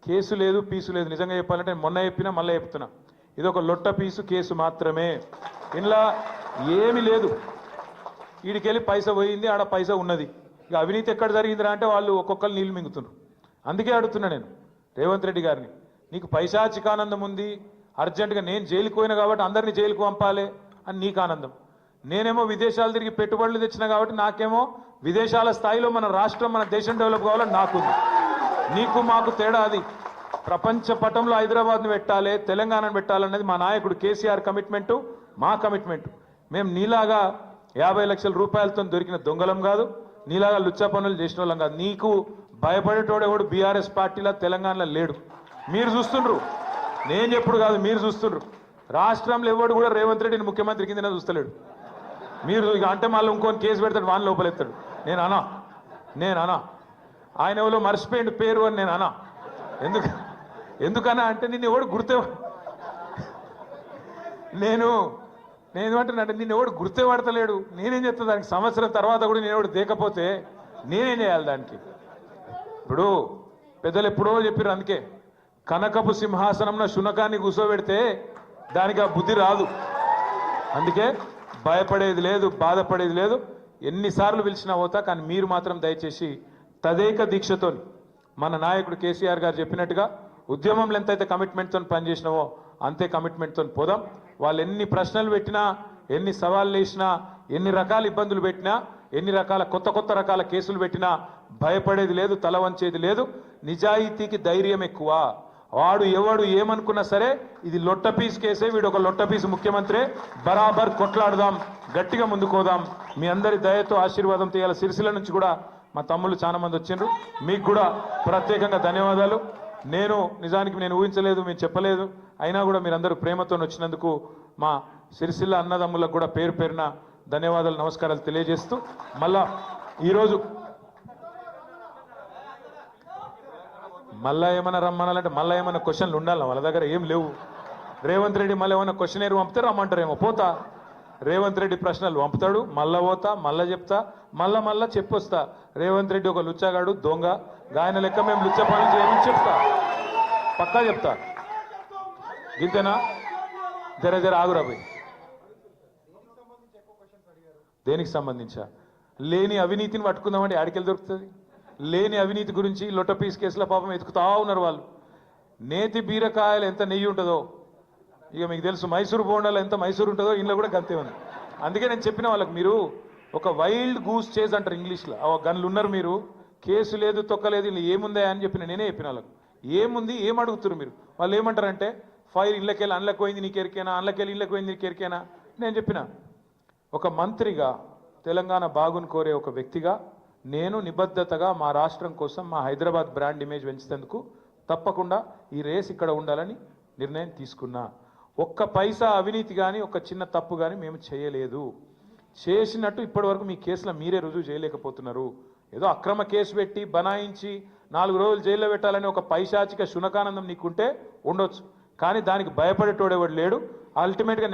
Case లేదు పీసు లేదు. నిజంగా చెప్పాలంటే మొన్న చెప్పినా మళ్ళీ చెప్తున్నా, ఇది ఒక లొట్ట పీసు కేసు మాత్రమే. ఇందులో ఏమీ లేదు. వీడికెళ్ళి పైసా పోయింది, ఆడ పైసా ఉన్నది. ఇక అవినీతి ఎక్కడ జరిగిందిరా అంటే వాళ్ళు ఒక్కొక్కరు నీళ్ళు మింగుతున్నారు. అందుకే అడుగుతున్నా నేను రేవంత్ రెడ్డి గారిని, నీకు పైశాచికానందం ఉంది, అర్జెంటుగా నేను జైలుకు పోయినా కాబట్టి అందరినీ జైలుకు పంపాలి అని నీకు ఆనందం. నేనేమో విదేశాలు తిరిగి పెట్టుబడులు తెచ్చినా కాబట్టి నాకేమో విదేశాల స్థాయిలో మన రాష్ట్రం మన దేశం డెవలప్ కావాలని నాకుంది. నీకు మాకు తేడా అది. ప్రపంచ పటంలో హైదరాబాద్ను పెట్టాలి, తెలంగాణను పెట్టాలన్నది మా నాయకుడు కేసీఆర్ కమిట్మెంటు, మా కమిట్మెంటు. మేము నీలాగా 50 లక్షల రూపాయలతో దొరికిన దొంగలం కాదు, నీలాగా లుచ్చా పనులు చేసిన వాళ్ళం కాదు. నీకు భయపడేటోడెవడు బీఆర్ఎస్ పార్టీలో తెలంగాణలో లేడు. మీరు చూస్తుండ్రు, నేను చెప్పుడు కాదు, మీరు చూస్తుండ్రు. రాష్ట్రంలో ఎవడు కూడా రేవంత్ రెడ్డిని ముఖ్యమంత్రి కింద చూస్తలేడు. మీరు ఇక అంటే మళ్ళీ ఇంకొని కేసు పెడతాడు, వాని లోపలెత్తాడు. నేను అనా ఆయన ఎవరో మర్చిపోయింది పేరు అని నేను అనా. ఎందుకన్నా అంటే నిన్ను ఎవడు నేను ఏమంటున్నా అంటే నిన్ను ఎవడు గుర్తుపడతలేడు. నేనేం చెప్తా దానికి? సంవత్సరం తర్వాత కూడా నేను ఎవడు దేకపోతే నేనేం చేయాలి దానికి? ఇప్పుడు పెద్దలు ఎప్పుడో చెప్పారు, అందుకే కనకపు సింహాసనంలో శునకాన్ని కూర్చోబెడితే దానికి ఆ బుద్ధి రాదు. అందుకే భయపడేది లేదు, బాధపడేది లేదు. ఎన్నిసార్లు పిలిచినా పోతా, కానీ మీరు మాత్రం దయచేసి తదేక దీక్షతో మన నాయకుడు కేసీఆర్ గారు చెప్పినట్టుగా ఉద్యమంలో ఎంతైతే కమిట్మెంట్తో పనిచేసినావో అంతే కమిట్మెంట్తో పోదాం. వాళ్ళు ఎన్ని ప్రశ్నలు పెట్టినా, ఎన్ని సవాళ్ళు వేసినా, ఎన్ని రకాల ఇబ్బందులు పెట్టినా, ఎన్ని రకాల కొత్త రకాల కేసులు పెట్టినా భయపడేది లేదు, తల వంచేది లేదు. నిజాయితీకి ధైర్యం ఎక్కువ. వాడు ఎవడు ఏమనుకున్నా సరే ఇది లొట్ట పీస్ కేసే, వీడు ఒక లొట్ట పీసు ముఖ్యమంత్రి, బరాబర్ కొట్లాడదాం, గట్టిగా ముందుకోదాం. మీ అందరి దయతో ఆశీర్వాదం తీయాల. సిరిసిల్ల నుంచి కూడా మా తమ్ముళ్ళు చాలా మంది వచ్చిండ్రు, మీకు కూడా ప్రత్యేకంగా ధన్యవాదాలు. నిజానికి నేను ఊహించలేదు, మీరు చెప్పలేదు, అయినా కూడా మీరందరూ ప్రేమతో వచ్చినందుకు మా సిరిసిల్ల అన్నదమ్ములకు కూడా పేరు పేరున ధన్యవాదాలు, నమస్కారాలు తెలియజేస్తూ మళ్ళా ఈరోజు మళ్ళా ఏమైనా రమ్మనాలంటే మళ్ళీ ఏమైనా క్వశ్చన్లు ఉండాలి వాళ్ళ దగ్గర, ఏం లేవు. రేవంత్ రెడ్డి మళ్ళీ ఏమైనా క్వశ్చన్ పంపితే రమ్మంటారేమో, పోతా. రేవంత్ రెడ్డి ప్రశ్నలు పంపుతాడు, మళ్ళా పోతా, మళ్ళా చెప్తా, మళ్ళా చెప్పొస్తా. రేవంత్ రెడ్డి ఒక లుచ్చగాడు, దొంగ, గాయన లెక్క మేము లుచ్చ పనులు చేయమని చెప్తా, పక్కా చెప్తా. ఇంతేనా? జర ఆగురా పోయి. దేనికి సంబంధించా? లేని అవినీతిని పట్టుకుందామంటే ఆడికెళ్ళి దొరుకుతుంది. లేని అవినీతి గురించి లొట్ట పీస్ కేసుల పాపం ఎతుకుతా ఉన్నారు వాళ్ళు. నేతి బీరకాయలు ఎంత నెయ్యి ఉంటుందో ఇక మీకు తెలుసు, మైసూరు బోండాలు ఎంత మైసూరు ఉంటుందో ఇంట్లో కూడా గంతే ఉంది. అందుకే నేను చెప్పిన వాళ్ళకి, మీరు ఒక వైల్డ్ గూస్ చేజ్ అంటారు ఇంగ్లీష్లో, గన్లు ఉన్నారు మీరు, కేసు లేదు తొక్కలేదు, ఇలా ఏముందా అని నేనే చెప్పిన వాళ్ళకి. ఏముంది, ఏం అడుగుతున్నారు మీరు? వాళ్ళు ఏమంటారంటే ఫైర్ ఇళ్ళకెళ్ళి అండ్లకు పోయింది నీకు ఎరికేనా, అండ్లకెళ్ళి ఇళ్ళకి పోయింది నీకు ఎరికేనా. నేను చెప్పిన, ఒక మంత్రిగా, తెలంగాణ బాగుని కోరే ఒక వ్యక్తిగా నేను నిబద్ధతగా మా రాష్ట్రం కోసం, మా హైదరాబాద్ బ్రాండ్ ఇమేజ్ పెంచేందుకు తప్పకుండా ఈ రేస్ ఇక్కడ ఉండాలని నిర్ణయం తీసుకున్నా. ఒక్క పైసా అవినీతి కానీ, ఒక చిన్న తప్పు కానీ మేము చేయలేదు. చేసినట్టు ఇప్పటివరకు మీ కేసులో మీరే రుజువు చేయలేకపోతున్నారు. ఏదో అక్రమ కేసు పెట్టి బనాయించి 4 రోజులు జైల్లో పెట్టాలని ఒక పైశాచిక శునకానందం నీకుంటే ఉండొచ్చు, కానీ దానికి భయపడేటోడెవడు లేడు. అల్టిమేట్గా